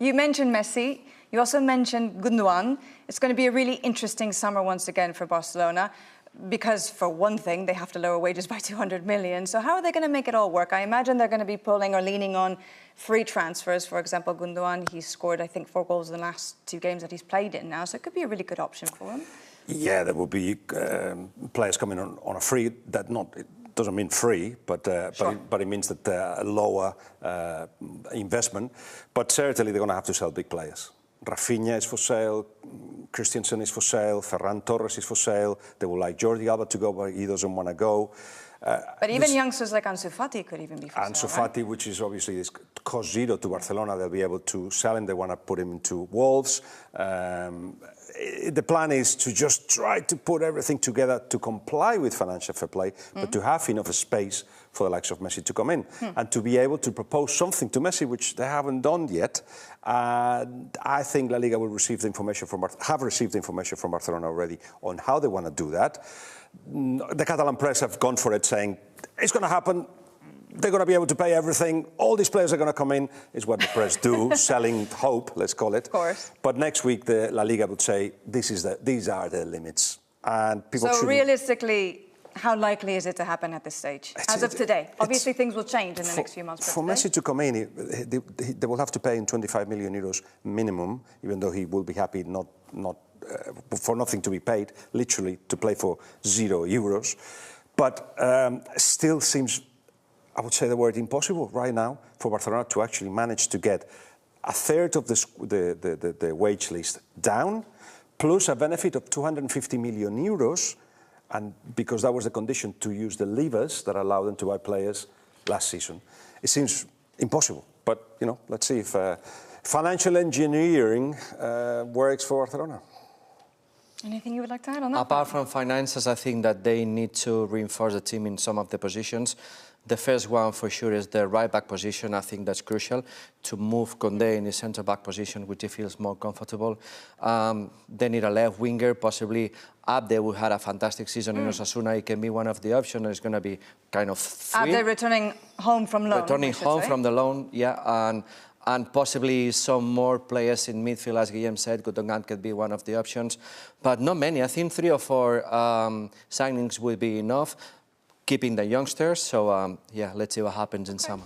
You mentioned Messi. You also mentioned Gündoğan. It's going to be a really interesting summer once again for Barcelona because, for one thing, they have to lower wages by 200 million. So how are they going to make it all work? I imagine they're going to be pulling or leaning on free transfers. For example, Gündoğan, he's scored, I think, 4 goals in the last 2 games that he's played in now. So it could be a really good option for him. Yeah, there will be players coming on a free. It doesn't mean free, but it means that a lower investment. But certainly they're going to have to sell big players. Rafinha is for sale, Christensen is for sale, Ferran Torres is for sale. They would like Jordi Alba to go, but he doesn't want to go. But even youngsters like Ansu Fati could even be for sale, Ansu Fati, right? which is obviously this cost zero to Barcelona, they'll be able to sell him. They want to put him into Wolves. The plan is to just try to put everything together to comply with financial fair play, but to have enough space for the likes of Messi to come in and to be able to propose something to Messi, which they haven't done yet. I think La Liga will receive the information have received the information from Barcelona already on how they want to do that. The Catalan press have gone for it, saying it's going to happen. They're going to be able to pay everything. All these players are going to come in, is what the press do, selling hope, let's call it. Of course. But next week, the La Liga would say, these are the limits. And people so realistically, how likely is it to happen at this stage, as of today? Obviously, things will change in the next few months. For Messi to come in, they will have to pay him 25 million euros minimum, even though he will be happy for nothing to be paid, literally, to play for €0. But still seems, I would say the word impossible right now for Barcelona to actually manage to get a third of the wage list down, plus a benefit of 250 million euros, and because that was the condition to use the levers that allowed them to buy players last season. It seems impossible, but let's see if financial engineering works for Barcelona. Anything you would like to add on that? Apart from finances, I think that they need to reinforce the team in some of the positions. The first one, for sure, is the right-back position. I think that's crucial to move Condé in the centre-back position, which he feels more comfortable. They need a left winger, possibly Abde, who had a fantastic season in Osasuna. He can be one of the options. It's going to be kind of free. Abde returning home from loan. Returning home from the loan, yeah. And possibly some more players in midfield, as Guillem said. Gündoğan could be one of the options. But not many. I think 3 or 4 signings will be enough, keeping the youngsters. So, yeah, let's see what happens in summer.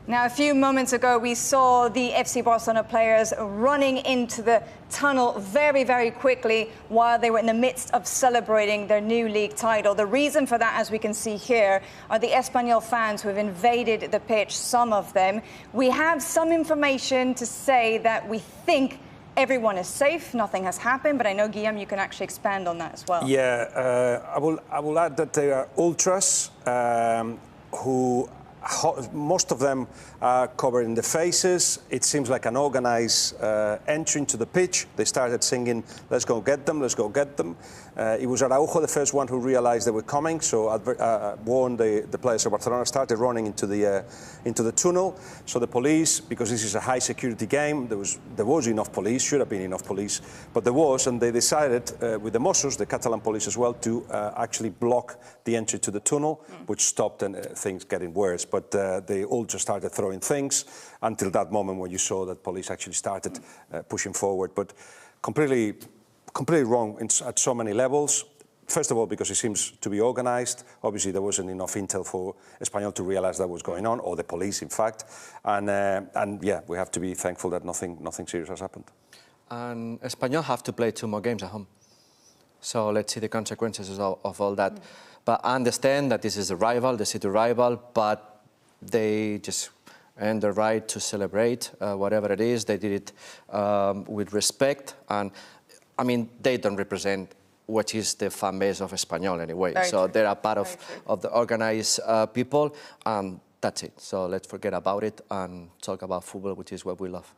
Now, a few moments ago, we saw the FC Barcelona players running into the tunnel very, very quickly while they were in the midst of celebrating their new league title. The reason for that, as we can see here, are the Espanyol fans who have invaded the pitch, some of them. We have some information to say that we think everyone is safe, nothing has happened, but I know, Guillem, you can actually expand on that as well. Yeah, I will add that they are ultras who... Most of them are covered in the faces. It seems like an organized entry into the pitch. They started singing, "Let's go get them, let's go get them." It was Araujo, the first one who realized they were coming, so warned the players of Barcelona, started running into the tunnel. So the police, because this is a high security game, there was enough police, should have been enough police, but there was, and they decided with the Mossos, the Catalan police as well, to actually block the entry to the tunnel, which stopped things getting worse. But they all just started throwing things until that moment when you saw that police actually started pushing forward. But completely wrong at so many levels. First of all, because it seems to be organized. Obviously, there wasn't enough intel for Espanyol to realize that was going on, or the police, in fact. And yeah, we have to be thankful that nothing serious has happened. And Espanyol have to play 2 more games at home. So let's see the consequences of all that. But I understand that this is a rival, the city rival, but they just earned the right to celebrate whatever it is. They did it with respect, and I mean, they don't represent what is the fan base of Espanyol anyway. So they're a part of the organized people, and that's it. So let's forget about it and talk about football, which is what we love.